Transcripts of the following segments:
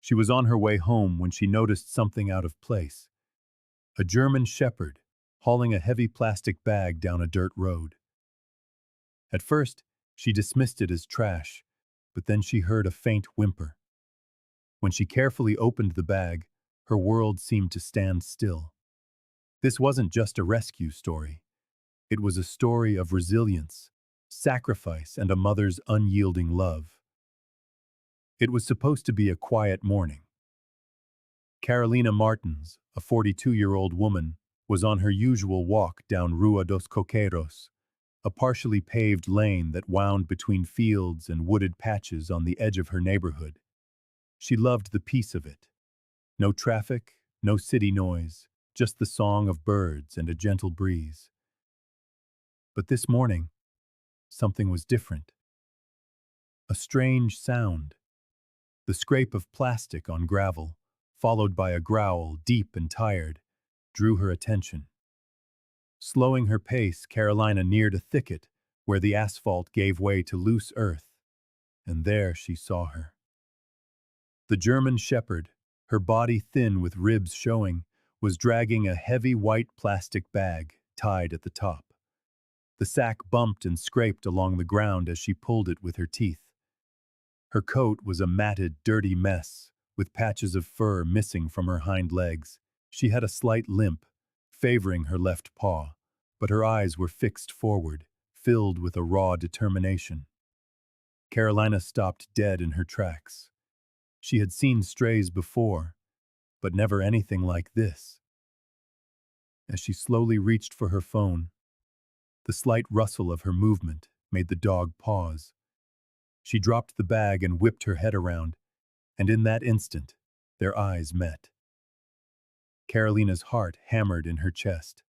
She was on her way home when she noticed something out of place. A German shepherd, hauling a heavy plastic bag down a dirt road. At first, she dismissed it as trash, but then she heard a faint whimper. When she carefully opened the bag, her world seemed to stand still. This wasn't just a rescue story. It was a story of resilience, sacrifice, and a mother's unyielding love. It was supposed to be a quiet morning. Carolina Martins, a 42-year-old woman, was on her usual walk down Rua dos Coqueiros, a partially paved lane that wound between fields and wooded patches on the edge of her neighborhood. She loved the peace of it. No traffic, no city noise, just the song of birds and a gentle breeze. But this morning, something was different. A strange sound, the scrape of plastic on gravel, followed by a growl deep and tired, drew her attention. Slowing her pace, Carolina neared a thicket where the asphalt gave way to loose earth, and there she saw her. The German shepherd, her body thin with ribs showing, was dragging a heavy white plastic bag tied at the top. The sack bumped and scraped along the ground as she pulled it with her teeth. Her coat was a matted, dirty mess, with patches of fur missing from her hind legs. She had a slight limp, favoring her left paw, but her eyes were fixed forward, filled with a raw determination. Carolina stopped dead in her tracks. She had seen strays before, but never anything like this. As she slowly reached for her phone, the slight rustle of her movement made the dog pause. She dropped the bag and whipped her head around, and in that instant, their eyes met. Carolina's heart hammered in her chest.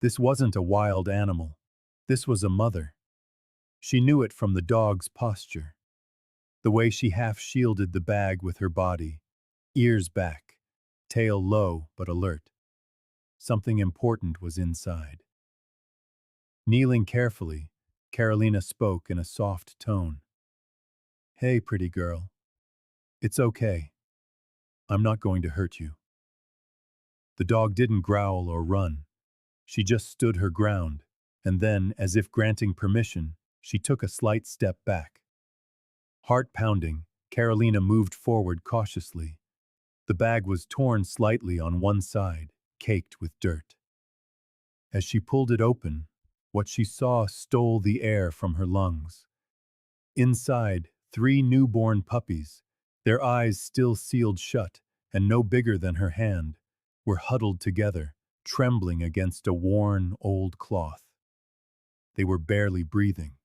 This wasn't a wild animal. This was a mother. She knew it from the dog's posture. The way she half shielded the bag with her body, ears back, tail low but alert. Something important was inside. Kneeling carefully, Carolina spoke in a soft tone. "Hey, pretty girl. It's okay. I'm not going to hurt you." The dog didn't growl or run. She just stood her ground, and then, as if granting permission, she took a slight step back. Heart pounding, Carolina moved forward cautiously. The bag was torn slightly on one side, caked with dirt. As she pulled it open, what she saw stole the air from her lungs. Inside, 3 newborn puppies, their eyes still sealed shut and no bigger than her hand, were huddled together, trembling against a worn, old cloth. They were barely breathing.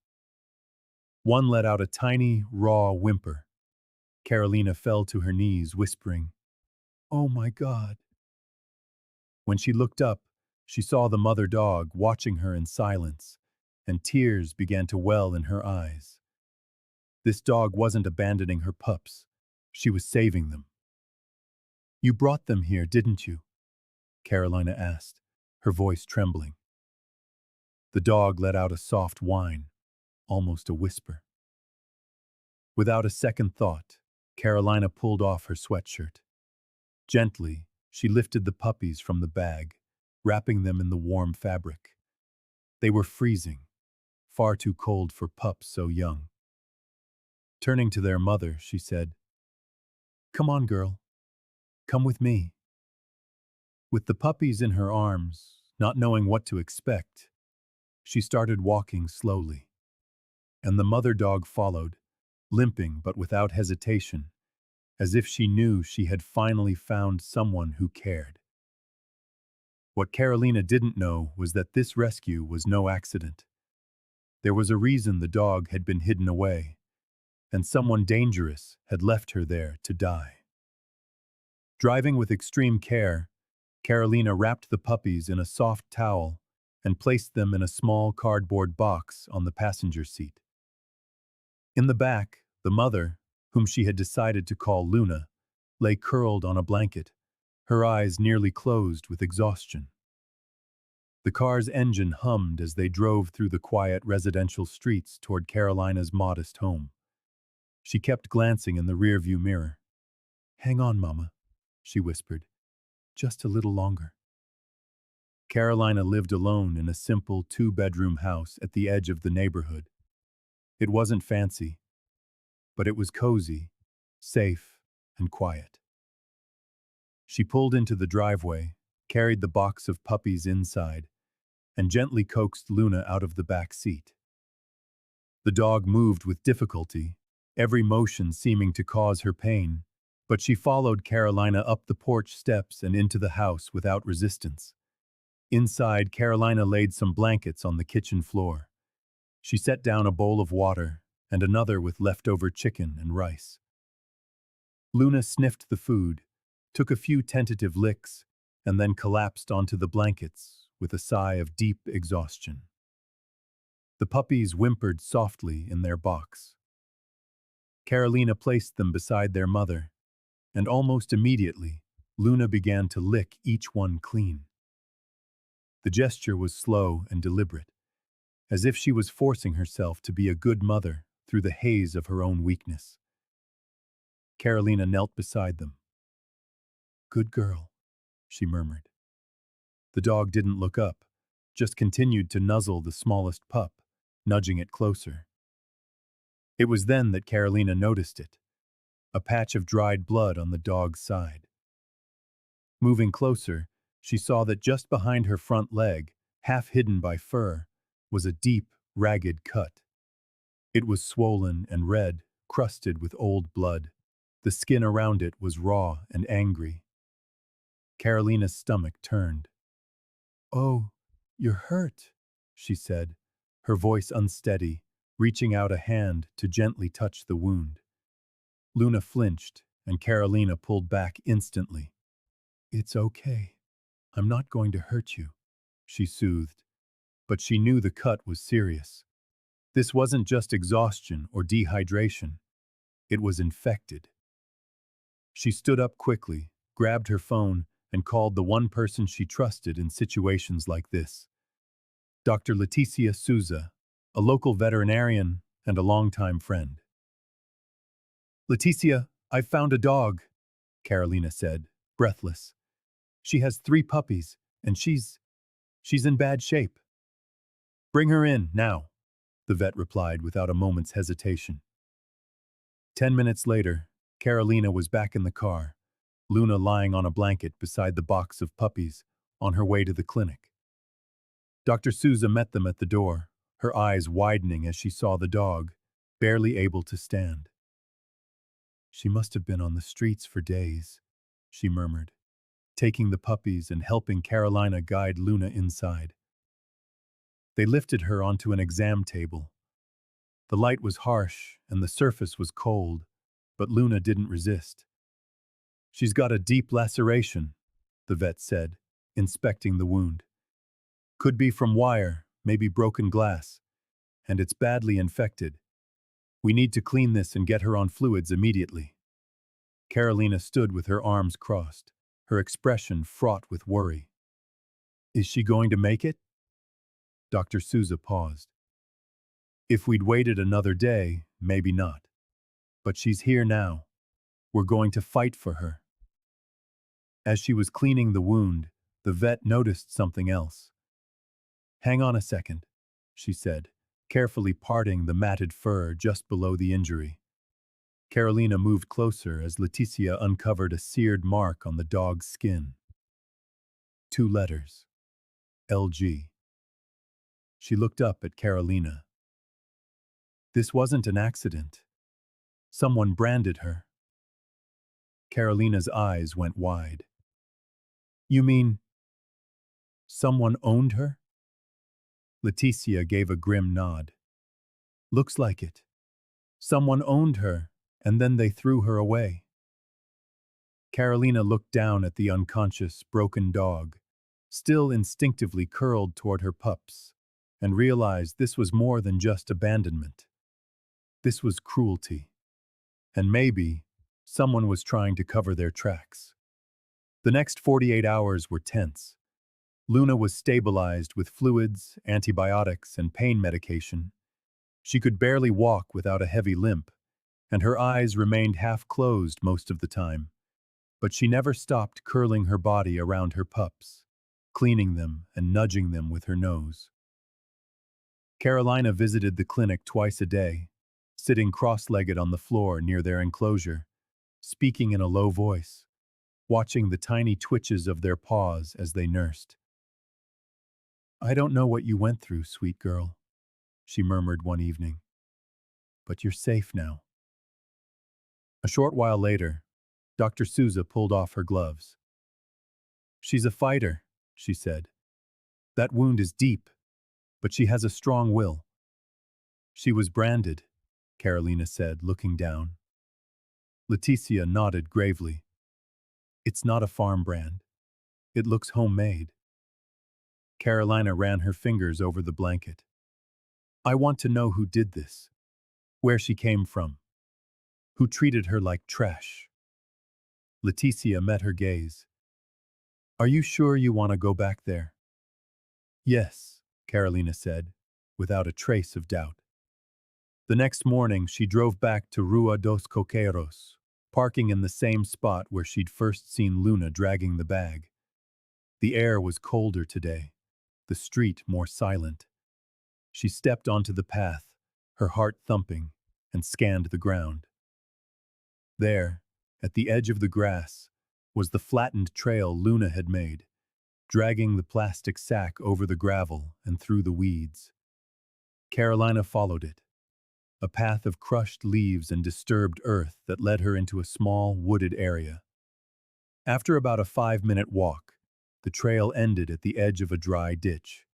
One let out a tiny, raw whimper. Carolina fell to her knees, whispering, "Oh my God." When she looked up, she saw the mother dog watching her in silence, and tears began to well in her eyes. This dog wasn't abandoning her pups. She was saving them. "You brought them here, didn't you?" Carolina asked, her voice trembling. The dog let out a soft whine, almost a whisper. Without a second thought, Carolina pulled off her sweatshirt. Gently, she lifted the puppies from the bag, wrapping them in the warm fabric. They were freezing, far too cold for pups so young. Turning to their mother, she said, "Come on, girl. Come with me." With the puppies in her arms, not knowing what to expect, she started walking slowly. And the mother dog followed, limping but without hesitation, as if she knew she had finally found someone who cared. What Carolina didn't know was that this rescue was no accident. There was a reason the dog had been hidden away, and someone dangerous had left her there to die. Driving with extreme care, Carolina wrapped the puppies in a soft towel and placed them in a small cardboard box on the passenger seat. In the back, the mother, whom she had decided to call Luna, lay curled on a blanket, her eyes nearly closed with exhaustion. The car's engine hummed as they drove through the quiet residential streets toward Carolina's modest home. She kept glancing in the rearview mirror. Hang on, Mama, she whispered. Just a little longer. Carolina lived alone in a simple two-bedroom house at the edge of the neighborhood. It wasn't fancy, but it was cozy, safe, and quiet. She pulled into the driveway, carried the box of puppies inside, and gently coaxed Luna out of the back seat. The dog moved with difficulty, every motion seeming to cause her pain, but she followed Carolina up the porch steps and into the house without resistance. Inside, Carolina laid some blankets on the kitchen floor. She set down a bowl of water and another with leftover chicken and rice. Luna sniffed the food, took a few tentative licks, and then collapsed onto the blankets with a sigh of deep exhaustion. The puppies whimpered softly in their box. Carolina placed them beside their mother, and almost immediately, Luna began to lick each one clean. The gesture was slow and deliberate, as if she was forcing herself to be a good mother through the haze of her own weakness. Carolina knelt beside them. "Good girl," she murmured. The dog didn't look up, just continued to nuzzle the smallest pup, nudging it closer. It was then that Carolina noticed it, a patch of dried blood on the dog's side. Moving closer, she saw that just behind her front leg, half hidden by fur, was a deep, ragged cut. It was swollen and red, crusted with old blood. The skin around it was raw and angry. Carolina's stomach turned. "Oh, you're hurt," she said, her voice unsteady, reaching out a hand to gently touch the wound. Luna flinched, and Carolina pulled back instantly. "It's okay. I'm not going to hurt you," she soothed. But she knew the cut was serious. This wasn't just exhaustion or dehydration. It was infected. She stood up quickly, grabbed her phone, and called the one person she trusted in situations like this. Dr. Leticia Souza, a local veterinarian and a longtime friend. "Leticia, I've found a dog," Carolina said, breathless. "She has 3 puppies, and she's in bad shape." "Bring her in, now," the vet replied without a moment's hesitation. 10 minutes later, Carolina was back in the car, Luna lying on a blanket beside the box of puppies, on her way to the clinic. Dr. Souza met them at the door, her eyes widening as she saw the dog, barely able to stand. "She must have been on the streets for days," she murmured, taking the puppies and helping Carolina guide Luna inside. They lifted her onto an exam table. The light was harsh and the surface was cold, but Luna didn't resist. "She's got a deep laceration," the vet said, inspecting the wound. "Could be from wire, maybe broken glass, and it's badly infected. We need to clean this and get her on fluids immediately." Carolina stood with her arms crossed, her expression fraught with worry. "Is she going to make it?" Dr. Souza paused. "If we'd waited another day, maybe not. But she's here now. We're going to fight for her." As she was cleaning the wound, the vet noticed something else. "Hang on a second," she said, carefully parting the matted fur just below the injury. Carolina moved closer as Leticia uncovered a seared mark on the dog's skin. 2 letters. LG. She looked up at Carolina. This wasn't an accident. Someone branded her. Carolina's eyes went wide. "You mean someone owned her?" Leticia gave a grim nod. "Looks like it. Someone owned her, and then they threw her away." Carolina looked down at the unconscious, broken dog, still instinctively curled toward her pups, and realized this was more than just abandonment. This was cruelty. And maybe someone was trying to cover their tracks. The next 48 hours were tense. Luna was stabilized with fluids, antibiotics, and pain medication. She could barely walk without a heavy limp, and her eyes remained half closed most of the time, But she never stopped curling her body around her pups, cleaning them and nudging them with her nose. Carolina visited the clinic twice a day, sitting cross-legged on the floor near their enclosure, speaking in a low voice, watching the tiny twitches of their paws as they nursed. "I don't know what you went through, sweet girl," she murmured one evening, "but you're safe now." A short while later, Dr. Souza pulled off her gloves. "She's a fighter," she said. "That wound is deep, but she has a strong will." "She was branded," Carolina said, looking down. Leticia nodded gravely. "It's not a farm brand. It looks homemade." Carolina ran her fingers over the blanket. "I want to know who did this, where she came from, who treated her like trash." Leticia met her gaze. "Are you sure you want to go back there?" "Yes," Carolina said, without a trace of doubt. The next morning, she drove back to Rua dos Coqueiros, parking in the same spot where she'd first seen Luna dragging the bag. The air was colder today, the street more silent. She stepped onto the path, her heart thumping, and scanned the ground. There, at the edge of the grass, was the flattened trail Luna had made, dragging the plastic sack over the gravel and through the weeds. Carolina followed it, a path of crushed leaves and disturbed earth that led her into a small, wooded area. After about a 5-minute walk, the trail ended at the edge of a dry ditch.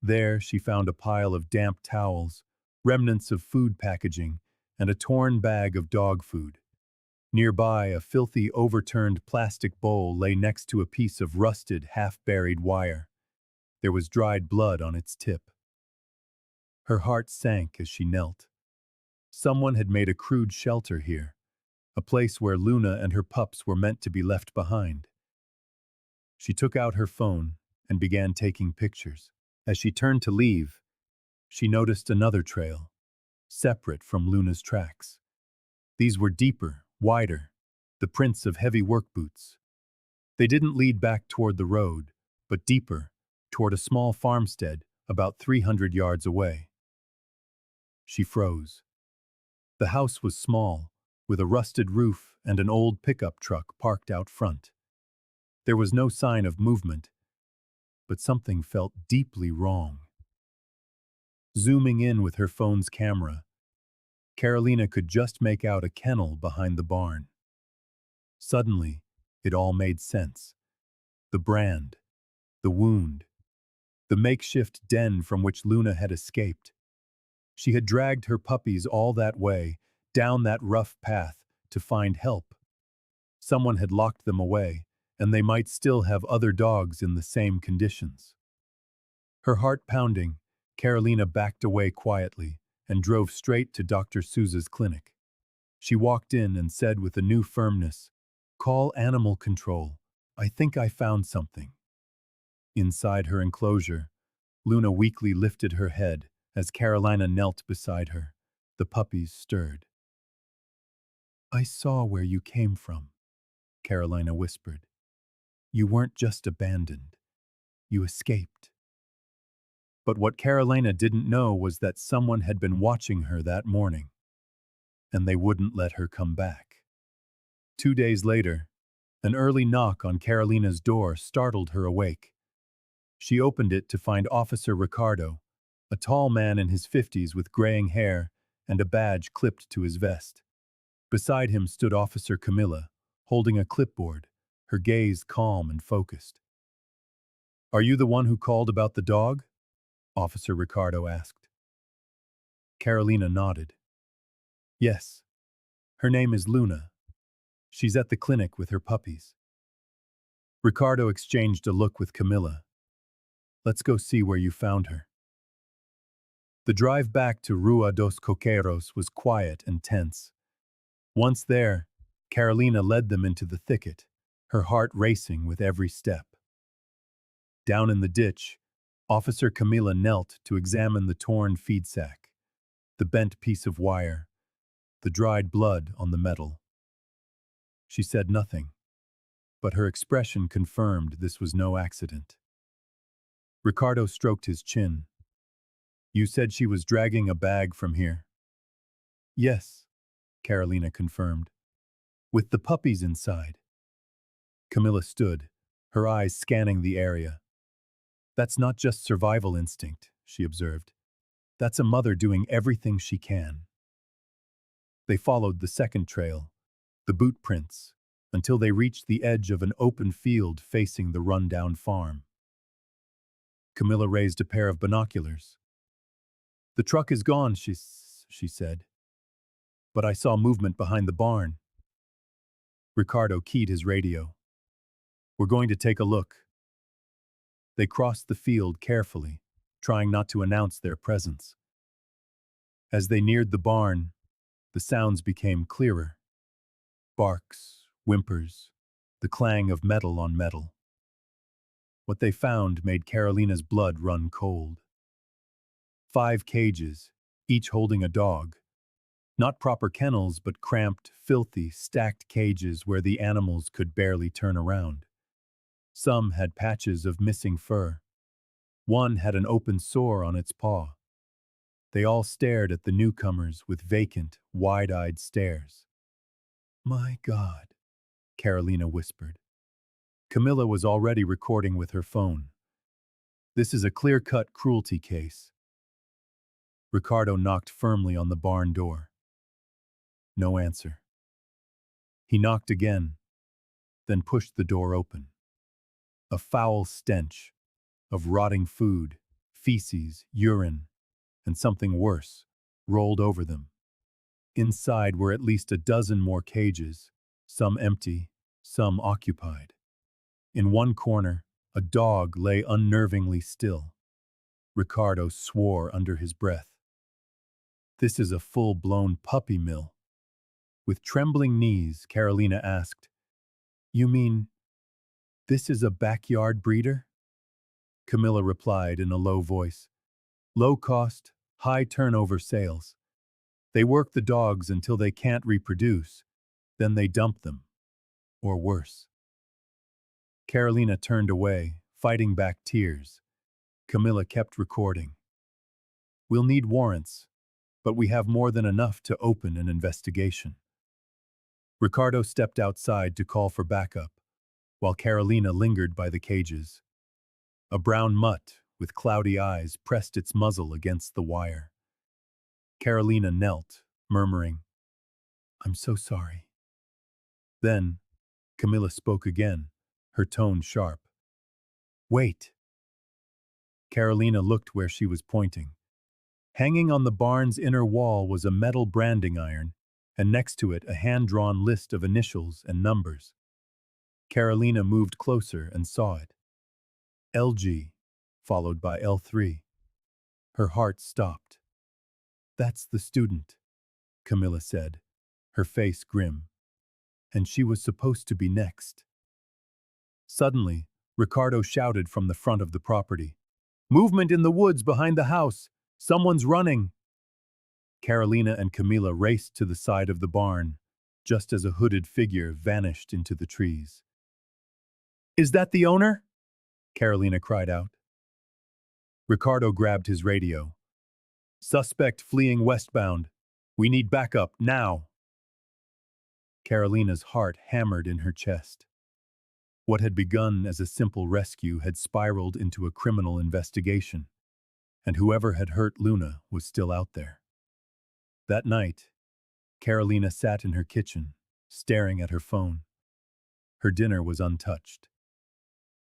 There, she found a pile of damp towels, remnants of food packaging, and a torn bag of dog food. Nearby, a filthy, overturned plastic bowl lay next to a piece of rusted, half-buried wire. There was dried blood on its tip. Her heart sank as she knelt. Someone had made a crude shelter here, a place where Luna and her pups were meant to be left behind. She took out her phone and began taking pictures. As she turned to leave, she noticed another trail, separate from Luna's tracks. These were deeper, wider, the prints of heavy work boots. They didn't lead back toward the road, but deeper, toward a small farmstead about 300 yards away. She froze. The house was small, with a rusted roof and an old pickup truck parked out front. There was no sign of movement, but something felt deeply wrong. Zooming in with her phone's camera, Carolina could just make out a kennel behind the barn. Suddenly, it all made sense. The brand, the wound, the makeshift den from which Luna had escaped. She had dragged her puppies all that way, down that rough path, to find help. Someone had locked them away, and they might still have other dogs in the same conditions. Her heart pounding, Carolina backed away quietly and drove straight to Dr. Souza's clinic. She walked in and said with a new firmness, "Call animal control. I think I found something." Inside her enclosure, Luna weakly lifted her head as Carolina knelt beside her. The puppies stirred. "I saw where you came from," Carolina whispered. "You weren't just abandoned. You escaped." But what Carolina didn't know was that someone had been watching her that morning, and they wouldn't let her come back. 2 days later, an early knock on Carolina's door startled her awake. She opened it to find Officer Ricardo, a tall man in his 50s with graying hair and a badge clipped to his vest. Beside him stood Officer Camilla, holding a clipboard, her gaze calm and focused. "Are you the one who called about the dog?" Officer Ricardo asked. Carolina nodded. "Yes. Her name is Luna. She's at the clinic with her puppies." Ricardo exchanged a look with Camilla. "Let's go see where you found her." The drive back to Rua dos Coqueiros was quiet and tense. Once there, Carolina led them into the thicket, her heart racing with every step. Down in the ditch, Officer Camilla knelt to examine the torn feed sack, the bent piece of wire, the dried blood on the metal. She said nothing, but her expression confirmed this was no accident. Ricardo stroked his chin. You said she was dragging a bag from here. Yes, Carolina confirmed. With the puppies inside. Camilla stood, her eyes scanning the area. That's not just survival instinct, she observed. That's a mother doing everything she can. They followed the second trail, the boot prints, until they reached the edge of an open field facing the rundown farm. Camilla raised a pair of binoculars. The truck is gone, she said. But I saw movement behind the barn. Ricardo keyed his radio. We're going to take a look. They crossed the field carefully, trying not to announce their presence. As they neared the barn, the sounds became clearer. Barks, whimpers, the clang of metal on metal. What they found made Carolina's blood run cold. 5 cages, each holding a dog. Not proper kennels, but cramped, filthy, stacked cages where the animals could barely turn around. Some had patches of missing fur. One had an open sore on its paw. They all stared at the newcomers with vacant, wide-eyed stares. My God, Carolina whispered. Camilla was already recording with her phone. This is a clear-cut cruelty case. Ricardo knocked firmly on the barn door. No answer. He knocked again, then pushed the door open. A foul stench of rotting food, feces, urine, and something worse rolled over them. Inside were at least a dozen more cages, some empty, some occupied. In one corner, a dog lay unnervingly still. Ricardo swore under his breath. This is a full-blown puppy mill. With trembling knees, Carolina asked, You mean, this is a backyard breeder? Camilla replied in a low voice. Low-cost, high-turnover sales. They work the dogs until they can't reproduce, then they dump them. Or worse. Carolina turned away, fighting back tears. Camilla kept recording. We'll need warrants, but we have more than enough to open an investigation. Ricardo stepped outside to call for backup, while Carolina lingered by the cages. A brown mutt with cloudy eyes pressed its muzzle against the wire. Carolina knelt, murmuring, I'm so sorry. Then, Camilla spoke again, her tone sharp. Wait. Carolina looked where she was pointing. Hanging on the barn's inner wall was a metal branding iron, and next to it a hand-drawn list of initials and numbers. Carolina moved closer and saw it. LG, followed by L3. Her heart stopped. That's the student, Camilla said, her face grim. And she was supposed to be next. Suddenly, Ricardo shouted from the front of the property. Movement in the woods behind the house! Someone's running! Carolina and Camilla raced to the side of the barn, just as a hooded figure vanished into the trees. Is that the owner? Carolina cried out. Ricardo grabbed his radio. Suspect fleeing westbound. We need backup, now! Carolina's heart hammered in her chest. What had begun as a simple rescue had spiraled into a criminal investigation, and whoever had hurt Luna was still out there. That night, Carolina sat in her kitchen, staring at her phone. Her dinner was untouched.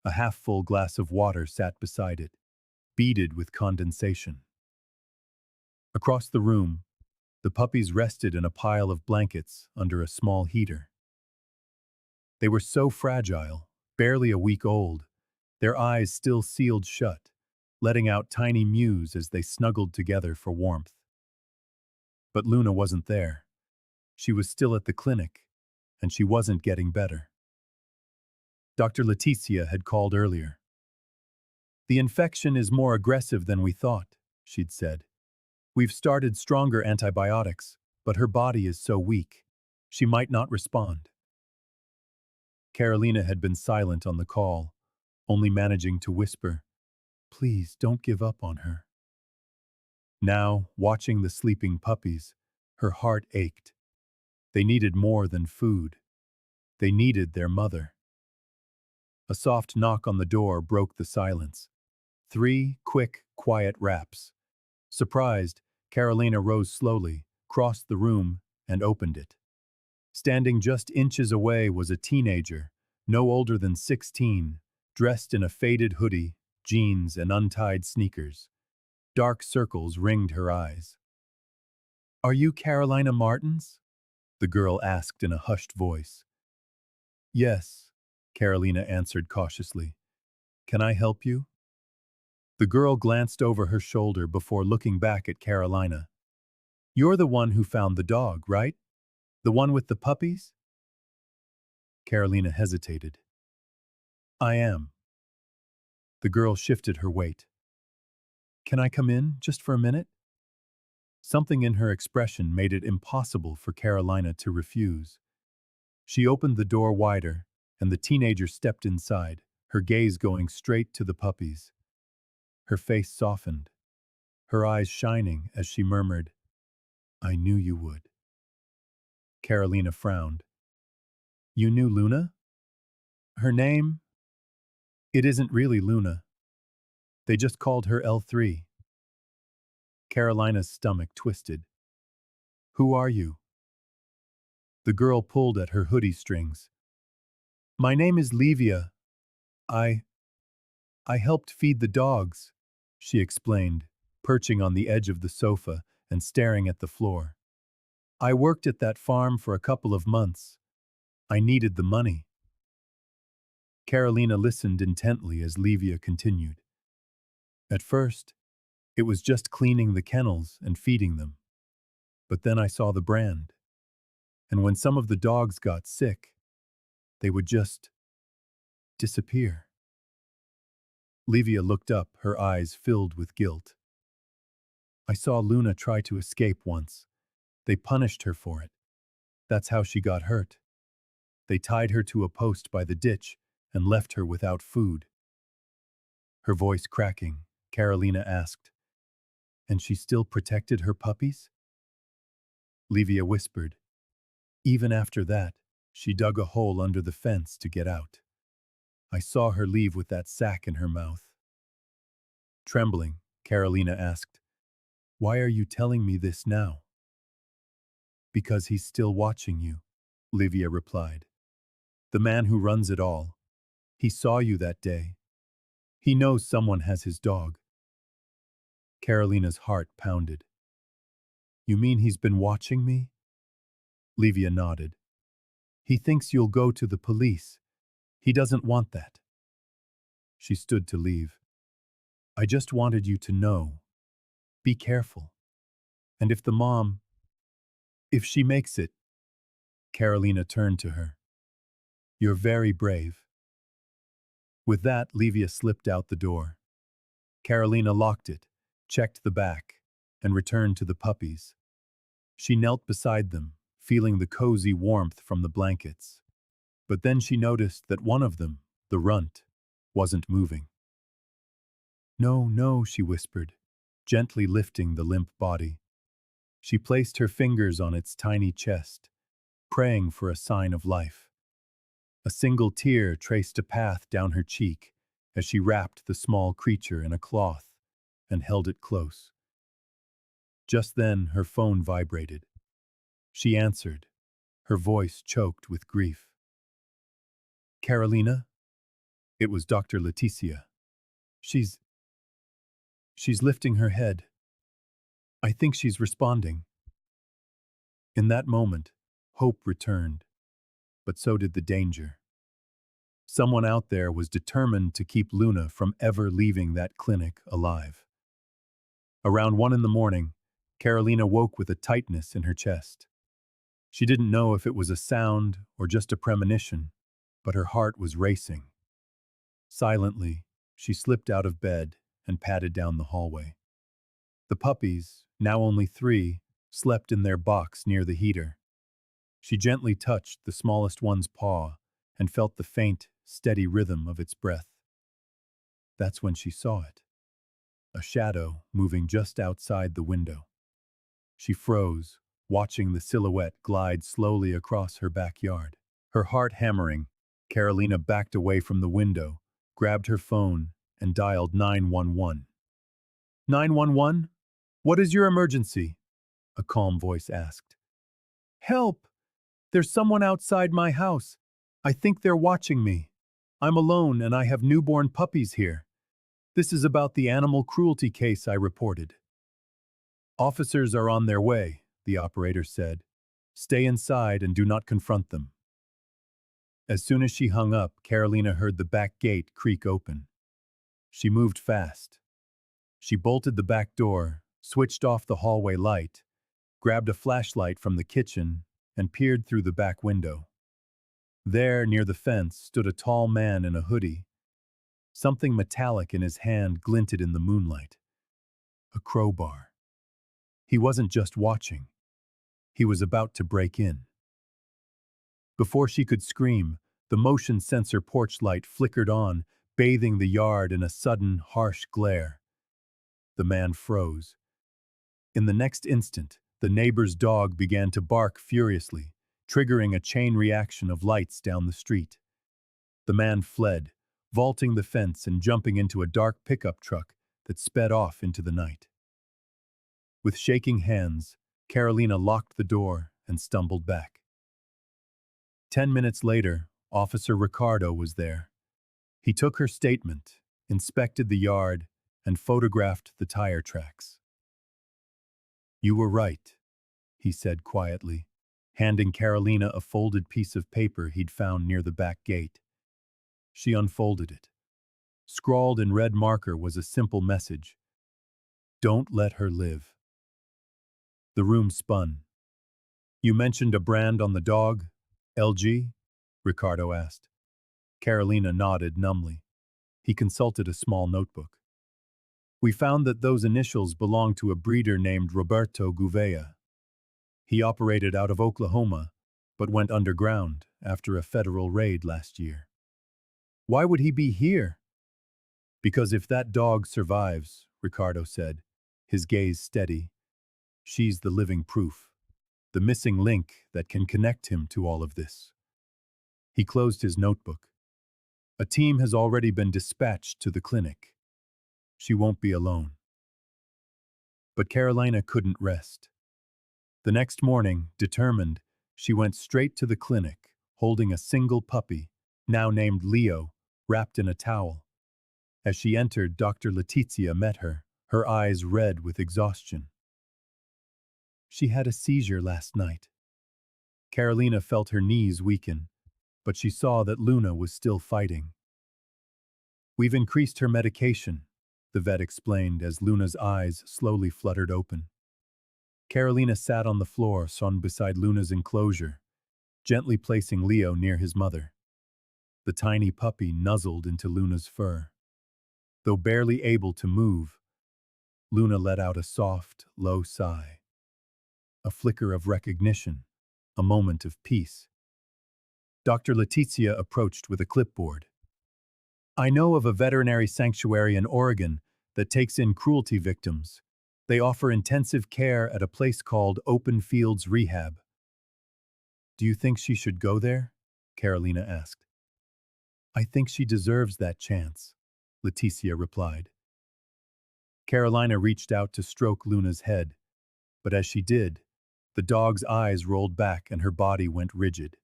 A half-full glass of water sat beside it, beaded with condensation. Across the room, the puppies rested in a pile of blankets under a small heater. They were so fragile, barely a week old, their eyes still sealed shut, letting out tiny mews as they snuggled together for warmth. But Luna wasn't there. She was still at the clinic, and she wasn't getting better. Dr. Leticia had called earlier. The infection is more aggressive than we thought, she'd said. We've started stronger antibiotics, but her body is so weak. She might not respond. Carolina had been silent on the call, only managing to whisper, "Please don't give up on her." Now, watching the sleeping puppies, her heart ached. They needed more than food. They needed their mother. A soft knock on the door broke the silence. 3 quick, quiet raps. Surprised, Carolina rose slowly, crossed the room, and opened it. Standing just inches away was a teenager, no older than 16, dressed in a faded hoodie, jeans, and untied sneakers. Dark circles ringed her eyes. "Are you Carolina Martins?" the girl asked in a hushed voice. "Yes," Carolina answered cautiously. "Can I help you?" The girl glanced over her shoulder before looking back at Carolina. "You're the one who found the dog, right? The one with the puppies?" Carolina hesitated. "I am." The girl shifted her weight. "Can I come in, just for a minute?" Something in her expression made it impossible for Carolina to refuse. She opened the door wider, and the teenager stepped inside, her gaze going straight to the puppies. Her face softened, her eyes shining as she murmured, "I knew you would." Carolina frowned. "You knew Luna?" "Her name? It isn't really Luna. They just called her L3. Carolina's stomach twisted. "Who are you?" The girl pulled at her hoodie strings. "My name is Livia. I I helped feed the dogs," she explained, perching on the edge of the sofa and staring at the floor. "I worked at that farm for a couple of months. I needed the money." Carolina listened intently as Livia continued. "At first, it was just cleaning the kennels and feeding them. But then I saw the brand. And when some of the dogs got sick, they would just disappear." Livia looked up, her eyes filled with guilt. "I saw Luna try to escape once. They punished her for it. That's how she got hurt. They tied her to a post by the ditch and left her without food." Her voice cracking, Carolina asked, "And she still protected her puppies?" Livia whispered, "Even after that, she dug a hole under the fence to get out. I saw her leave with that sack in her mouth." Trembling, Carolina asked, "Why are you telling me this now?" "Because he's still watching you," Livia replied. "The man who runs it all. He saw you that day. He knows someone has his dog." Carolina's heart pounded. "You mean he's been watching me?" Livia nodded. "He thinks you'll go to the police. He doesn't want that." She stood to leave. "I just wanted you to know. Be careful. And if the mom, if she makes it." Carolina turned to her. "You're very brave." With that, Livia slipped out the door. Carolina locked it, checked the back, and returned to the puppies. She knelt beside them, feeling the cozy warmth from the blankets. But then she noticed that one of them, the runt, wasn't moving. "No, no," she whispered, gently lifting the limp body. She placed her fingers on its tiny chest, praying for a sign of life. A single tear traced a path down her cheek as she wrapped the small creature in a cloth and held it close. Just then, her phone vibrated. She answered, her voice choked with grief. "Carolina?" It was Dr. Leticia. She's lifting her head. I think she's responding." In that moment, hope returned, but so did the danger. Someone out there was determined to keep Luna from ever leaving that clinic alive. Around 1 in the morning, Carolina woke with a tightness in her chest. She didn't know if it was a sound or just a premonition, but her heart was racing. Silently, she slipped out of bed and padded down the hallway. The puppies, now only 3, slept in their box near the heater. She gently touched the smallest one's paw, and felt the faint, steady rhythm of its breath. That's when she saw it. A shadow moving just outside the window. She froze, watching the silhouette glide slowly across her backyard. Her heart hammering, Carolina backed away from the window, grabbed her phone, and dialed 911. 911? What is your emergency? A calm voice asked. Help! There's someone outside my house. I think they're watching me. I'm alone and I have newborn puppies here. This is about the animal cruelty case I reported. Officers are on their way, the operator said. Stay inside and do not confront them. As soon as she hung up, Carolina heard the back gate creak open. She moved fast. She bolted the back door, switched off the hallway light, grabbed a flashlight from the kitchen, and peered through the back window. There, near the fence, stood a tall man in a hoodie. Something metallic in his hand glinted in the moonlight. A crowbar. He wasn't just watching. He was about to break in. Before she could scream, the motion sensor porch light flickered on, bathing the yard in a sudden, harsh glare. The man froze. In the next instant, the neighbor's dog began to bark furiously, triggering a chain reaction of lights down the street. The man fled, vaulting the fence and jumping into a dark pickup truck that sped off into the night. With shaking hands, Carolina locked the door and stumbled back. 10 minutes later, Officer Ricardo was there. He took her statement, inspected the yard, and photographed the tire tracks. You were right, he said quietly, handing Carolina a folded piece of paper he'd found near the back gate. She unfolded it. Scrawled in red marker was a simple message. Don't let her live. The room spun. You mentioned a brand on the dog? LG? Ricardo asked. Carolina nodded numbly. He consulted a small notebook. We found that those initials belonged to a breeder named Roberto Gouveia. He operated out of Oklahoma, but went underground after a federal raid last year. Why would he be here? Because if that dog survives, Ricardo said, his gaze steady, she's the living proof, the missing link that can connect him to all of this. He closed his notebook. A team has already been dispatched to the clinic. She won't be alone. But Carolina couldn't rest. The next morning, determined, she went straight to the clinic, holding a single puppy, now named Leo, wrapped in a towel. As she entered, Dr. Letizia met her, her eyes red with exhaustion. She had a seizure last night. Carolina felt her knees weaken, but she saw that Luna was still fighting. We've increased her medication, the vet explained as Luna's eyes slowly fluttered open. Carolina sat on the floor, beside Luna's enclosure, gently placing Leo near his mother. The tiny puppy nuzzled into Luna's fur. Though barely able to move, Luna let out a soft, low sigh. A flicker of recognition, a moment of peace. Dr. Letizia approached with a clipboard. I know of a veterinary sanctuary in Oregon that takes in cruelty victims. They offer intensive care at a place called Open Fields Rehab. Do you think she should go there? Carolina asked. I think she deserves that chance, Letizia replied. Carolina reached out to stroke Luna's head, but as she did, the dog's eyes rolled back and her body went rigid.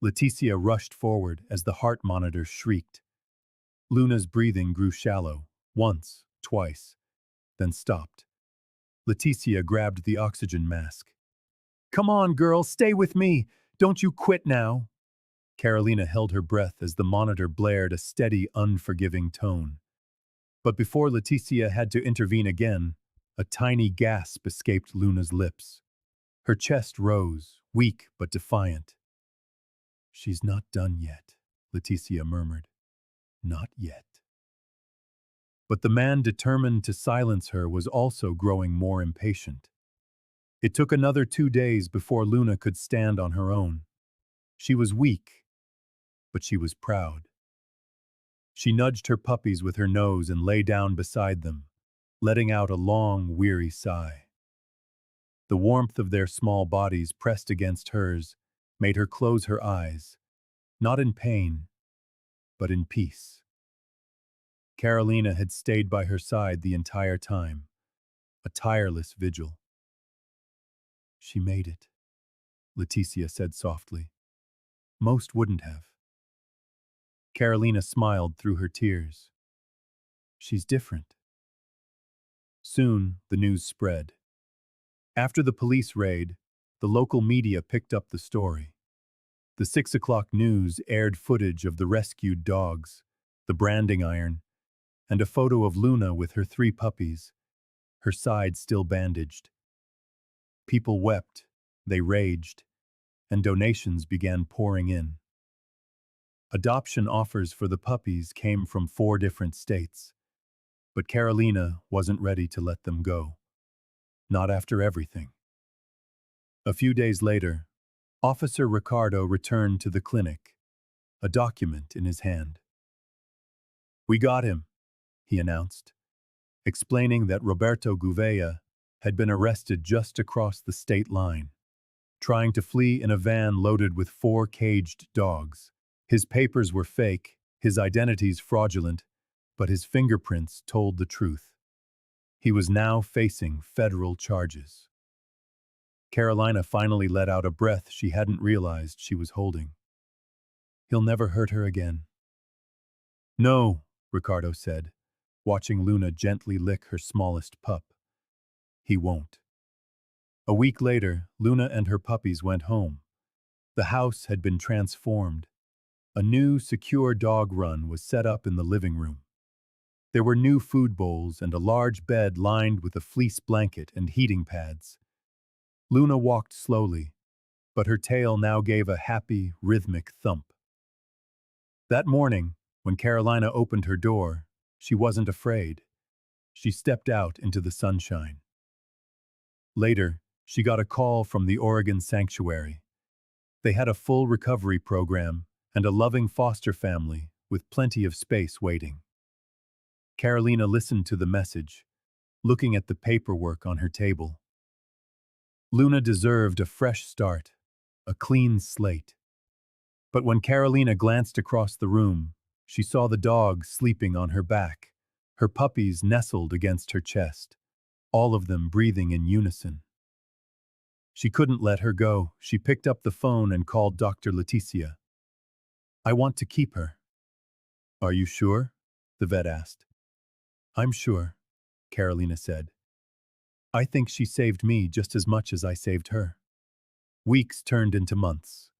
Letizia rushed forward as the heart monitor shrieked. Luna's breathing grew shallow, once, twice, then stopped. Letizia grabbed the oxygen mask. Come on, girl, stay with me. Don't you quit now. Carolina held her breath as the monitor blared a steady, unforgiving tone. But before Letizia had to intervene again, a tiny gasp escaped Luna's lips. Her chest rose, weak but defiant. She's not done yet, Letizia murmured. Not yet. But the man determined to silence her was also growing more impatient. It took another 2 days before Luna could stand on her own. She was weak, but she was proud. She nudged her puppies with her nose and lay down beside them, letting out a long, weary sigh. The warmth of their small bodies pressed against hers made her close her eyes, not in pain, but in peace. Carolina had stayed by her side the entire time, a tireless vigil. She made it, Leticia said softly. Most wouldn't have. Carolina smiled through her tears. She's different. Soon, the news spread. After the police raid, the local media picked up the story. The 6 o'clock news aired footage of the rescued dogs, the branding iron, and a photo of Luna with her 3 puppies, her side still bandaged. People wept, they raged, and donations began pouring in. Adoption offers for the puppies came from 4 different states, but Carolina wasn't ready to let them go. Not after everything. A few days later, Officer Ricardo returned to the clinic, a document in his hand. "We got him," he announced, explaining that Roberto Gouveia had been arrested just across the state line, trying to flee in a van loaded with 4 caged dogs. His papers were fake, his identities fraudulent, but his fingerprints told the truth. He was now facing federal charges. Carolina finally let out a breath she hadn't realized she was holding. He'll never hurt her again. No, Ricardo said, watching Luna gently lick her smallest pup. He won't. A week later, Luna and her puppies went home. The house had been transformed. A new, secure dog run was set up in the living room. There were new food bowls and a large bed lined with a fleece blanket and heating pads. Luna walked slowly, but her tail now gave a happy, rhythmic thump. That morning, when Carolina opened her door, she wasn't afraid. She stepped out into the sunshine. Later, she got a call from the Oregon Sanctuary. They had a full recovery program and a loving foster family with plenty of space waiting. Carolina listened to the message, looking at the paperwork on her table. Luna deserved a fresh start, a clean slate. But when Carolina glanced across the room, she saw the dog sleeping on her back, her puppies nestled against her chest, all of them breathing in unison. She couldn't let her go. She picked up the phone and called Dr. Leticia. "I want to keep her." "Are you sure?" the vet asked. "I'm sure," Carolina said. "I think she saved me just as much as I saved her." Weeks turned into months.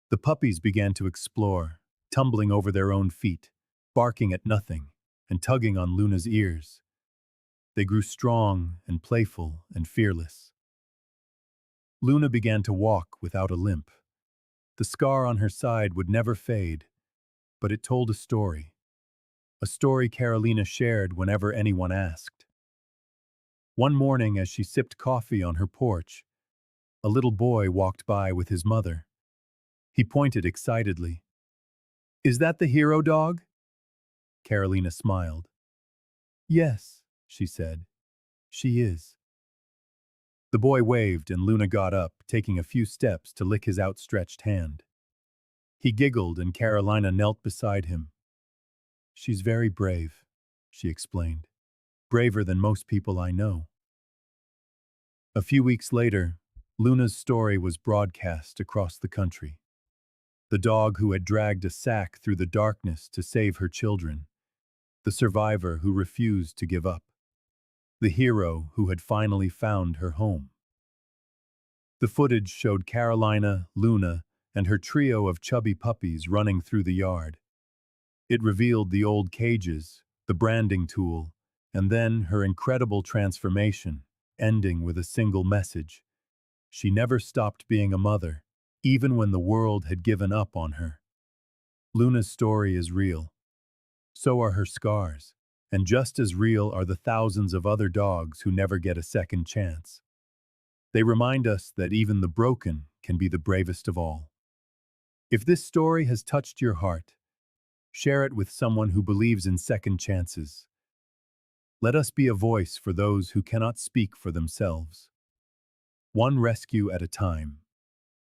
The puppies began to explore, tumbling over their own feet, barking at nothing, and tugging on Luna's ears. They grew strong and playful and fearless. Luna began to walk without a limp. The scar on her side would never fade, but it told a story Carolina shared whenever anyone asked. One morning as she sipped coffee on her porch, a little boy walked by with his mother. He pointed excitedly. "Is that the hero dog?" Carolina smiled. "Yes," she said. "She is." The boy waved and Luna got up, taking a few steps to lick his outstretched hand. He giggled and Carolina knelt beside him. "She's very brave," she explained. "Braver than most people I know." A few weeks later, Luna's story was broadcast across the country. The dog who had dragged a sack through the darkness to save her children. The survivor who refused to give up. The hero who had finally found her home. The footage showed Carolina, Luna, and her trio of chubby puppies running through the yard. It revealed the old cages, the branding tool, and then her incredible transformation, ending with a single message. She never stopped being a mother, even when the world had given up on her. Luna's story is real. So are her scars, and just as real are the thousands of other dogs who never get a second chance. They remind us that even the broken can be the bravest of all. If this story has touched your heart, share it with someone who believes in second chances. Let us be a voice for those who cannot speak for themselves. One rescue at a time.